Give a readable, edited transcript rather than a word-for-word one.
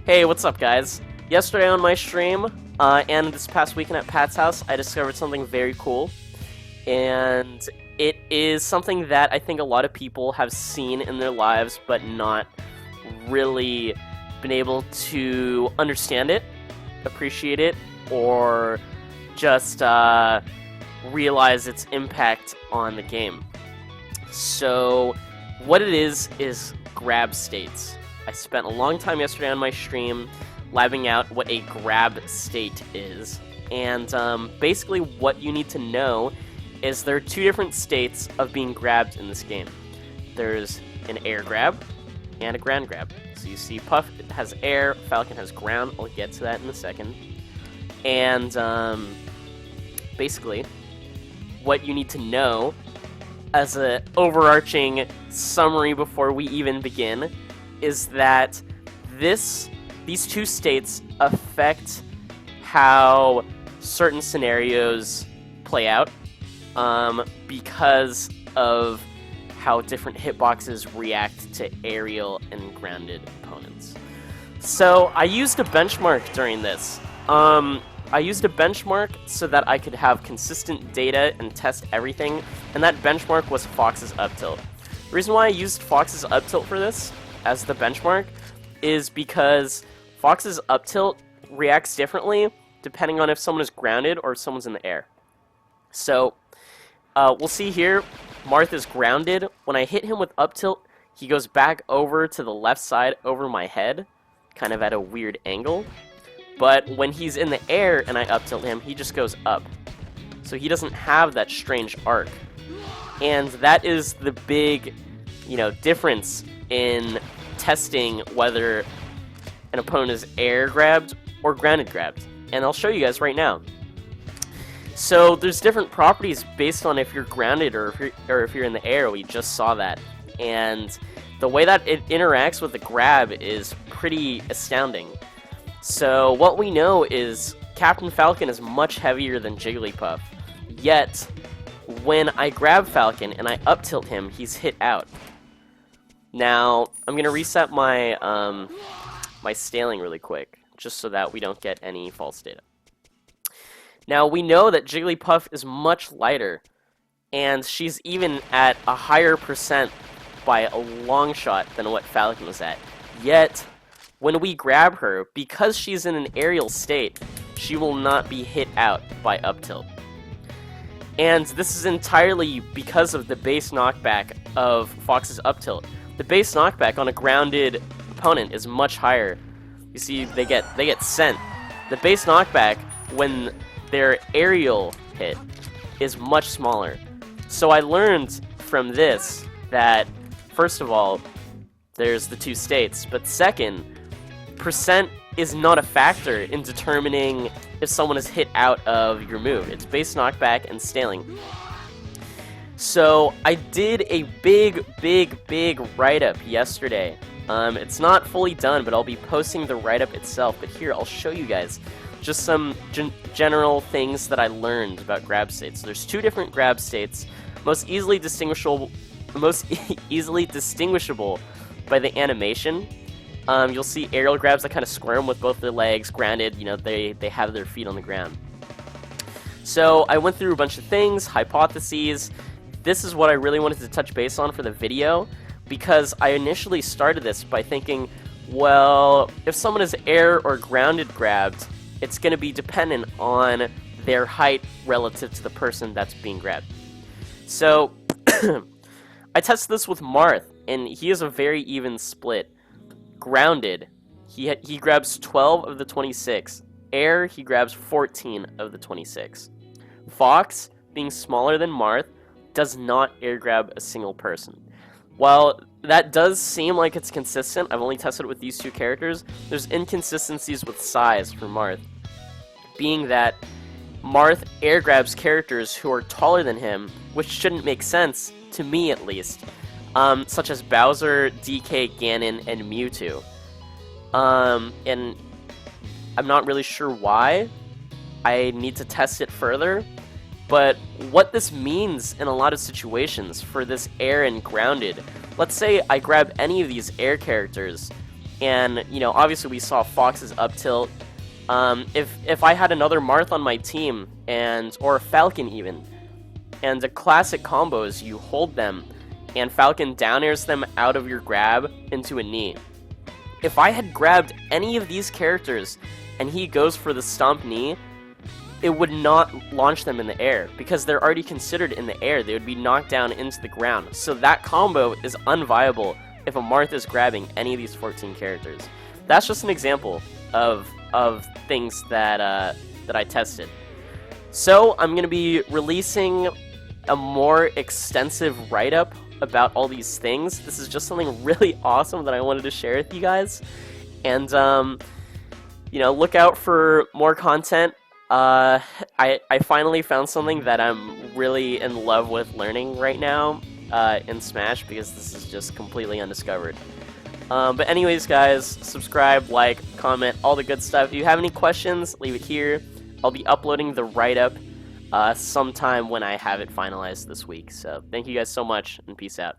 Hey, what's up, guys? Yesterday on my stream, and this past weekend at Pat's house, I discovered something very cool. And it is something that I think a lot of people have seen in their lives, but not really been able to understand it, appreciate it, or just realize its impact on the game. So, what it is grab states. I spent a long time yesterday on my stream labbing out what a grab state is. And basically what you need to know is there are two different states of being grabbed in this game. There's an air grab and a ground grab. So you see Puff has air, Falcon has ground. I'll get to that in a second. And basically what you need to know as an overarching summary before we even begin is that these two states affect how certain scenarios play out because of how different hitboxes react to aerial and grounded opponents. So I used a benchmark during this. I used a benchmark so that I could have consistent data and test everything, and that benchmark was Fox's up tilt. The reason why I used Fox's up tilt for this as the benchmark is because Fox's up tilt reacts differently depending on if someone is grounded or if someone's in the air. So we'll see here, Marth is grounded. When I hit him with up tilt, he goes back over to the left side over my head, kind of at a weird angle. But when he's in the air and I up tilt him, he just goes up. So he doesn't have that strange arc. And that is the big, difference in testing whether an opponent is air grabbed or grounded grabbed. And I'll show you guys right now. So there's different properties based on if you're grounded or if you're in the air. We just saw that. And the way that it interacts with the grab is pretty astounding. So what we know is Captain Falcon is much heavier than Jigglypuff. Yet, when I grab Falcon and I up tilt him, he's hit out. Now, I'm going to reset my my scaling really quick, just so that we don't get any false data. Now, we know that Jigglypuff is much lighter, and she's even at a higher percent by a long shot than what Falcon was at. Yet, when we grab her, because she's in an aerial state, she will not be hit out by up tilt. And this is entirely because of the base knockback of Fox's up tilt. The base knockback on a grounded opponent is much higher. You see, they get sent. The base knockback when their aerial hit is much smaller. So I learned from this that, first of all, there's the two states, but second, percent is not a factor in determining if someone is hit out of your move. It's base knockback and scaling. So I did a big write-up yesterday. It's not fully done, but I'll be posting the write-up itself. But here, I'll show you guys just some general things that I learned about grab states. So there's two different grab states, most easily distinguishable by the animation. You'll see aerial grabs that kind of squirm with both their legs, grounded, they have their feet on the ground. So I went through a bunch of things, hypotheses. This is what I really wanted to touch base on for the video, because I initially started this by thinking, well, if someone is air or grounded grabbed, it's going to be dependent on their height relative to the person that's being grabbed. So I tested this with Marth, and he has a very even split. Grounded, he grabs 12 of the 26. Air, he grabs 14 of the 26. Fox, being smaller than Marth, does not air grab a single person. While that does seem like it's consistent, I've only tested it with these two characters, there's inconsistencies with size for Marth. Being that Marth air grabs characters who are taller than him, which shouldn't make sense, to me at least. Such as Bowser, DK, Ganon, and Mewtwo. And I'm not really sure why. I need to test it further. But what this means in a lot of situations for this air and grounded, let's say I grab any of these air characters, And, you know, obviously we saw Fox's up tilt. If I had another Marth on my team, or a Falcon even, and the classic combo is you hold them, and Falcon down airs them out of your grab into a knee. If I had grabbed any of these characters and he goes for the stomp knee, it would not launch them in the air because they're already considered in the air. They would be knocked down into the ground. So that combo is unviable if a Marth is grabbing any of these 14 characters. That's just an example of things that I tested. So I'm going to be releasing a more extensive write-up about all these things. This is just something really awesome that I wanted to share with you guys. And, you know, look out for more content. I finally found something that I'm really in love with learning right now in Smash, because this is just completely undiscovered. But anyways, guys, subscribe, like, comment, all the good stuff. If you have any questions, leave it here. I'll be uploading the write-up sometime when I have it finalized this week. So thank you guys so much, and peace out.